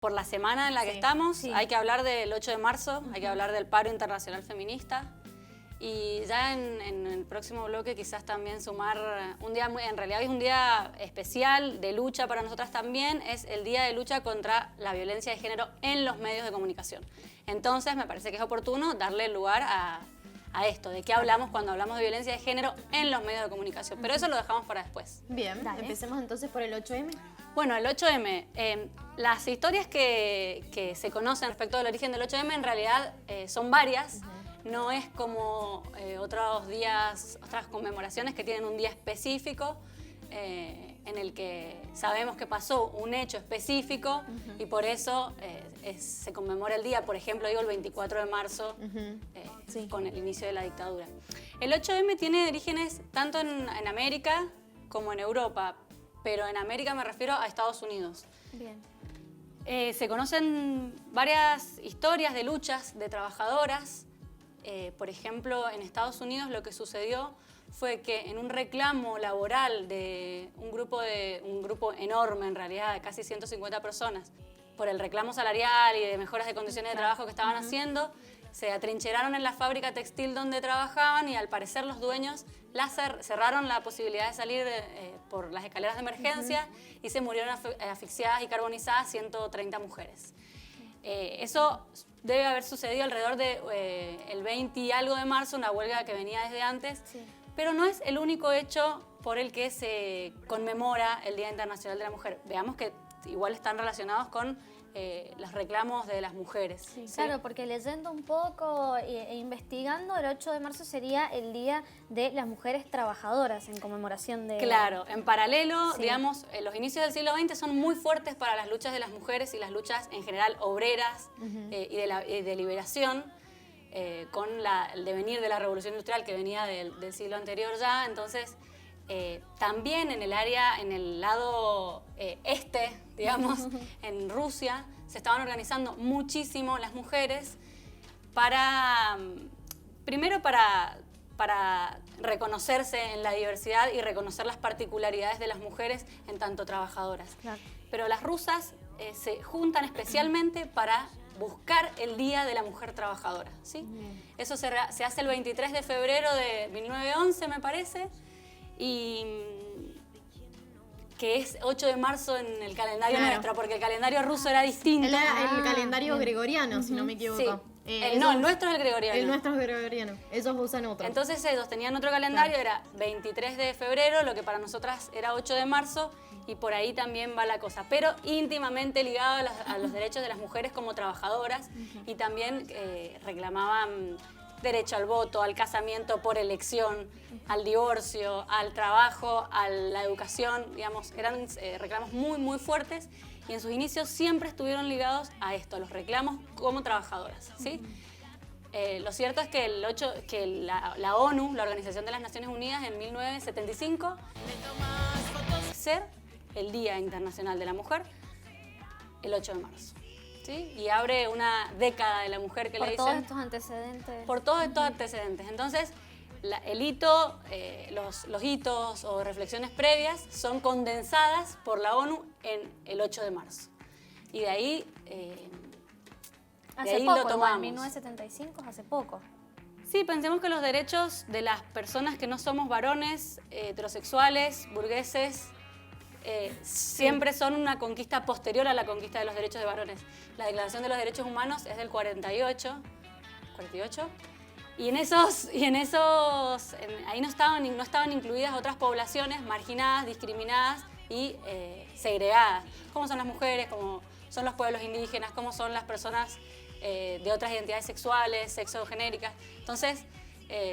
por la semana en la que estamos, hay que hablar del 8 de marzo, hay que hablar del paro internacional feminista. Y ya en el próximo bloque quizás también sumar un día, en realidad es un día especial de lucha para nosotras también, es el día de lucha contra la violencia de género en los medios de comunicación. Entonces me parece que es oportuno darle lugar a esto, de qué hablamos cuando hablamos de violencia de género en los medios de comunicación. Pero eso lo dejamos para después. Bien, empecemos entonces por el 8M. Bueno, el 8M, las historias que se conocen respecto del origen del 8M en realidad son varias. No es como otros días, otras conmemoraciones que tienen un día específico en el que sabemos que pasó un hecho específico y por eso se conmemora el día, por ejemplo, digo el 24 de marzo con el inicio de la dictadura. El 8M tiene orígenes tanto en América como en Europa, pero en América me refiero a Estados Unidos. Bien. Se conocen varias historias de luchas de trabajadoras. Por ejemplo, en Estados Unidos lo que sucedió fue que en un reclamo laboral de un grupo enorme, en realidad, de casi 150 personas, por el reclamo salarial y de mejoras de condiciones de trabajo que estaban haciendo, se atrincheraron en la fábrica textil donde trabajaban y al parecer los dueños cerraron la posibilidad de salir por las escaleras de emergencia y se murieron asfixiadas y carbonizadas 130 mujeres. Eso debe haber sucedido alrededor del 20 y algo de marzo, una huelga que venía desde antes, pero no es el único hecho por el que se conmemora el Día Internacional de la Mujer. Veamos que igual están relacionados con los reclamos de las mujeres. Sí, claro, porque leyendo un poco e investigando, el 8 de marzo sería el Día de las Mujeres Trabajadoras en conmemoración de... Claro, en paralelo, digamos, los inicios del siglo XX son muy fuertes para las luchas de las mujeres y las luchas en general obreras y de liberación, con el devenir de la revolución industrial que venía del siglo anterior ya. Entonces, también en el lado este, digamos, en Rusia, se estaban organizando muchísimo las mujeres primero para reconocerse en la diversidad y reconocer las particularidades de las mujeres en tanto trabajadoras. Claro. Pero las rusas se juntan especialmente para buscar el Día de la Mujer Trabajadora, ¿sí? Eso se hace el 23 de febrero de 1911, me parece, y que es 8 de marzo en el calendario nuestro, porque el calendario ruso era distinto. El calendario gregoriano, si no me equivoco. Sí. No, el nuestro es el gregoriano. El nuestro es gregoriano, ellos usan otro. Entonces ellos tenían otro calendario, era 23 de febrero, lo que para nosotras era 8 de marzo, y por ahí también va la cosa, pero íntimamente ligado a los derechos de las mujeres como trabajadoras, y también reclamaban derecho al voto, al casamiento por elección, al divorcio, al trabajo, a la educación, digamos, eran reclamos muy, muy fuertes y en sus inicios siempre estuvieron ligados a esto, a los reclamos como trabajadoras, ¿sí? Lo cierto es que la ONU, la Organización de las Naciones Unidas, en 1975, ser el Día Internacional de la Mujer, el 8 de marzo. ¿Sí? Y abre una década de la mujer que le dicen. Por todos estos antecedentes. Por todos estos antecedentes. Entonces, el hito, los hitos o reflexiones previas son condensadas por la ONU en el 8 de marzo. Y de ahí, Hace poco, lo tomamos. En 1975, hace poco. Sí, pensemos que los derechos de las personas que no somos varones, heterosexuales, burgueses, siempre son una conquista posterior a la conquista de los derechos de varones. La Declaración de los Derechos Humanos es del 48, y ahí no estaban incluidas otras poblaciones marginadas, discriminadas y segregadas, como son las mujeres, como son los pueblos indígenas, como son las personas de otras identidades sexuales, sexogenéricas. Entonces,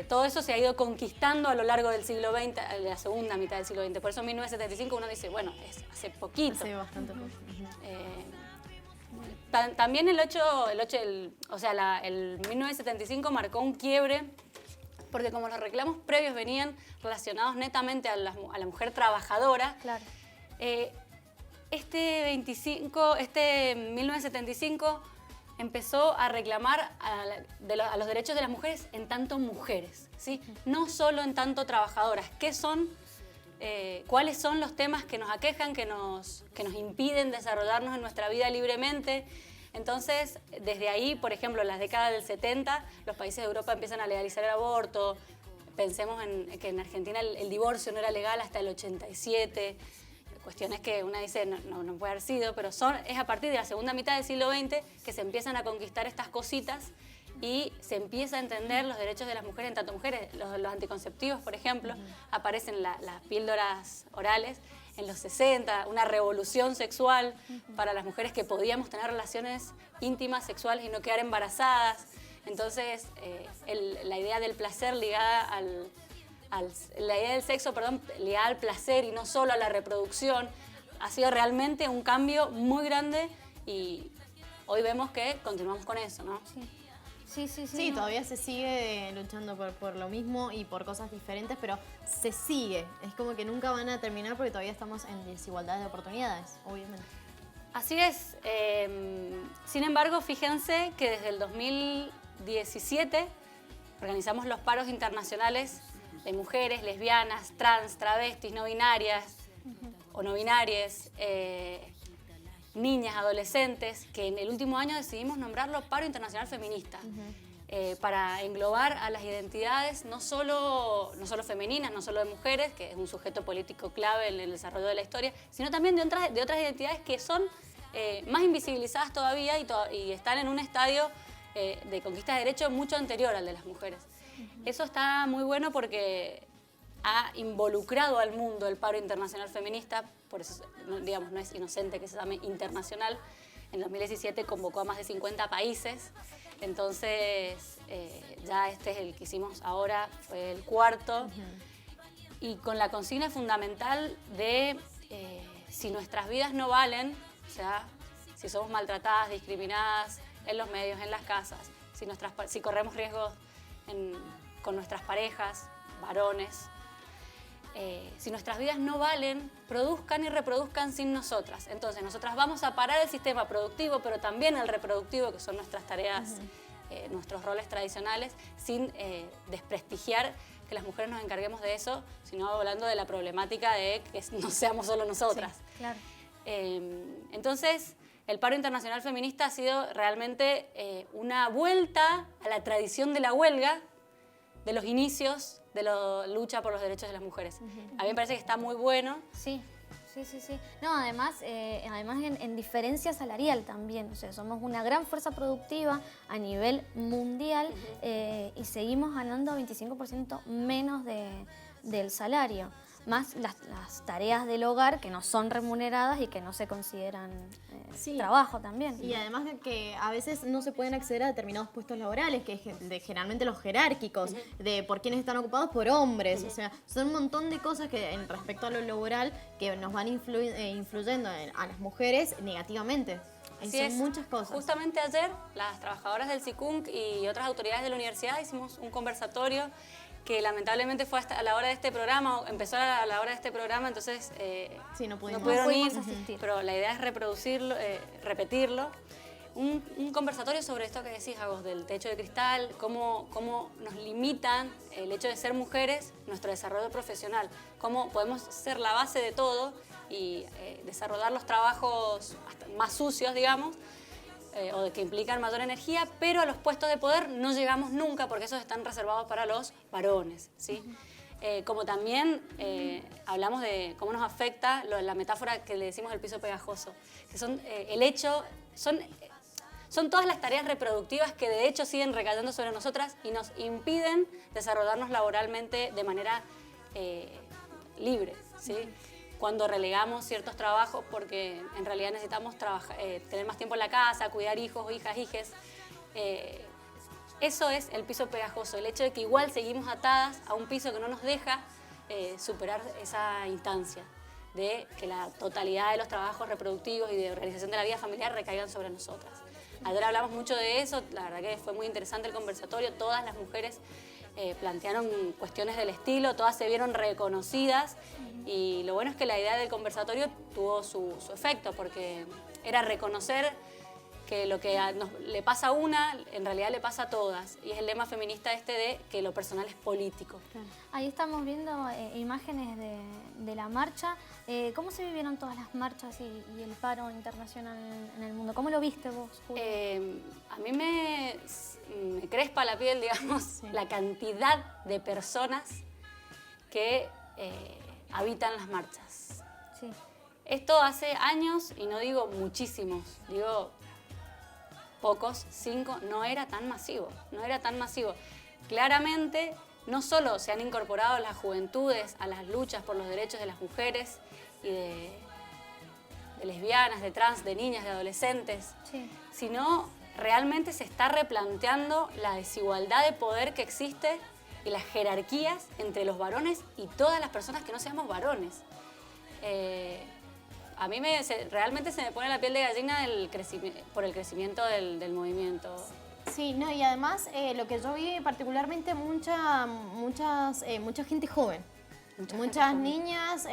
todo eso se ha ido conquistando a lo largo del siglo XX, de la segunda mitad del siglo XX. Por eso en 1975 uno dice, bueno, es hace poquito. Hace bastante poco. También el 1975 marcó un quiebre, porque como los reclamos previos venían relacionados netamente a la mujer trabajadora, claro. Este 1975 empezó a reclamar a los derechos de las mujeres en tanto mujeres, ¿sí? No solo en tanto trabajadoras. ¿Qué son cuáles son los temas que nos aquejan, que nos impiden desarrollarnos en nuestra vida libremente. Entonces, desde ahí, por ejemplo, en las décadas del 70, los países de Europa empiezan a legalizar el aborto. Pensemos que en Argentina el divorcio no era legal hasta el 87. Cuestiones que una dice no puede haber sido, pero es a partir de la segunda mitad del siglo XX que se empiezan a conquistar estas cositas y se empieza a entender los derechos de las mujeres, en tanto mujeres, los anticonceptivos, por ejemplo, aparecen las píldoras orales. En los 60, una revolución sexual para las mujeres que podíamos tener relaciones íntimas, sexuales y no quedar embarazadas. Entonces, la idea del placer ligada la idea del sexo, ligada al placer y no solo a la reproducción, ha sido realmente un cambio muy grande y hoy vemos que continuamos con eso, ¿no? Sí, todavía se sigue luchando por lo mismo y por cosas diferentes, pero se sigue. Es como que nunca van a terminar porque todavía estamos en desigualdad de oportunidades, obviamente. Así es. Sin embargo, fíjense que desde el 2017 organizamos los paros internacionales de mujeres, lesbianas, trans, travestis, no binarias o no binarias, niñas, adolescentes, que en el último año decidimos nombrarlo Paro Internacional Feminista, para englobar a las identidades no solo femeninas, no solo de mujeres, que es un sujeto político clave en el desarrollo de la historia, sino también de otras identidades que son más invisibilizadas todavía y están en un estadio de conquista de derechos mucho anterior al de las mujeres. Eso está muy bueno porque ha involucrado al mundo el paro internacional feminista, por eso, digamos, no es inocente que se llame internacional. En 2017 convocó a más de 50 países, entonces ya este es el que hicimos ahora, fue el cuarto, y con la consigna fundamental de si nuestras vidas no valen, o sea, si somos maltratadas, discriminadas en los medios, en las casas, si corremos riesgos con nuestras parejas, varones, si nuestras vidas no valen, produzcan y reproduzcan sin nosotras. Entonces, nosotras vamos a parar el sistema productivo, pero también el reproductivo, que son nuestras tareas, nuestros roles tradicionales, sin desprestigiar que las mujeres nos encarguemos de eso, sino hablando de la problemática de que no seamos solo nosotras. Sí, claro. Entonces, el paro internacional feminista ha sido realmente una vuelta a la tradición de la huelga, de los inicios de la lucha por los derechos de las mujeres. A mí me parece que está muy bueno. Sí. No, además en diferencia salarial también. O sea, somos una gran fuerza productiva a nivel mundial y seguimos ganando 25% menos del salario. Más las tareas del hogar que no son remuneradas y que no se consideran trabajo también. Y además de que a veces no se pueden acceder a determinados puestos laborales, que es generalmente los jerárquicos, de por quienes están ocupados por hombres. O sea, son un montón de cosas que en respecto a lo laboral que nos van influyendo a las mujeres negativamente. Son muchas cosas. Justamente ayer, las trabajadoras del SICUNC y otras autoridades de la universidad hicimos un conversatorio que lamentablemente fue hasta a la hora de este programa, empezó a la hora de este programa, entonces no pudieron ir, asistir. pero la idea es reproducirlo, repetirlo. Un conversatorio sobre esto que decís, Agos, del techo de cristal, cómo nos limitan el hecho de ser mujeres, nuestro desarrollo profesional, cómo podemos ser la base de todo y desarrollar los trabajos hasta más sucios, digamos, o que implican mayor energía, pero a los puestos de poder no llegamos nunca porque esos están reservados para los varones, ¿sí? Como también hablamos de cómo nos afecta la metáfora que le decimos del piso pegajoso, que son son todas las tareas reproductivas que de hecho siguen recayendo sobre nosotras y nos impiden desarrollarnos laboralmente de manera libre, ¿sí? Cuando relegamos ciertos trabajos porque en realidad necesitamos tener más tiempo en la casa, cuidar hijos, hijas, hijes. Eso es el piso pegajoso, el hecho de que igual seguimos atadas a un piso que no nos deja superar esa instancia de que la totalidad de los trabajos reproductivos y de organización de la vida familiar recaigan sobre nosotras. Ayer hablamos mucho de eso, la verdad que fue muy interesante el conversatorio, todas las mujeres plantearon cuestiones del estilo, todas se vieron reconocidas y lo bueno es que la idea del conversatorio tuvo su efecto porque era reconocer que lo que le pasa a una, en realidad le pasa a todas. Y es el lema feminista de que lo personal es político. Ahí estamos viendo imágenes de la marcha. ¿Cómo se vivieron todas las marchas y el paro internacional en el mundo? ¿Cómo lo viste vos, Julia? A mí me crespa la piel, digamos, la cantidad de personas que habitan las marchas. Sí. Esto hace años, y no digo muchísimos, digo pocos, 5, no era tan masivo, no era tan masivo. Claramente, no solo se han incorporado las juventudes a las luchas por los derechos de las mujeres y de lesbianas, de trans, de niñas, de adolescentes, Sí. sino realmente se está replanteando la desigualdad de poder que existe y las jerarquías entre los varones y todas las personas que no seamos varones. A mí realmente se me pone la piel de gallina por el crecimiento del movimiento. Sí, no, y además lo que yo vi particularmente mucha gente joven. Muchas niñas,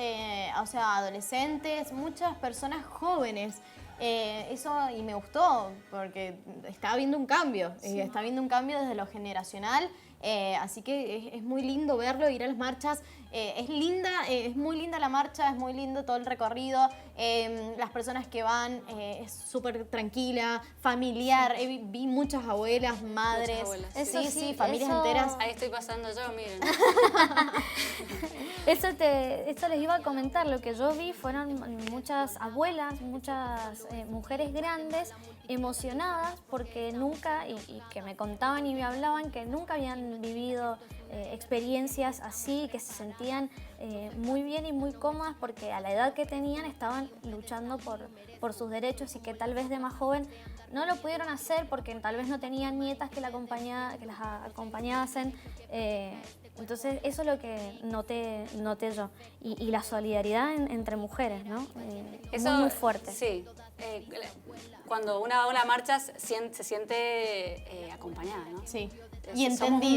o sea, adolescentes, muchas personas jóvenes. Eso y me gustó porque está habiendo un cambio, está habiendo un cambio desde lo generacional, así que es muy lindo verlo, ir a las marchas. Es muy linda la marcha, es muy lindo todo el recorrido, las personas que van, es súper tranquila, familiar, vi muchas abuelas, madres, abuelas, Eso sí, sí, familias eso- enteras. Ahí estoy pasando yo, miren. Eso les iba a comentar, lo que yo vi fueron muchas abuelas, muchas mujeres grandes emocionadas porque nunca, y que me contaban y me hablaban que nunca habían vivido experiencias así, que se sentían muy bien y muy cómodas porque a la edad que tenían estaban luchando por sus derechos y que tal vez de más joven no lo pudieron hacer porque tal vez no tenían nietas que las acompañasen. Entonces eso es lo que noté yo. Y la solidaridad entre mujeres, ¿no? Eso, muy fuerte. Sí. Cuando una va a una marcha se siente acompañada, ¿no? Sí, Somos y entendida.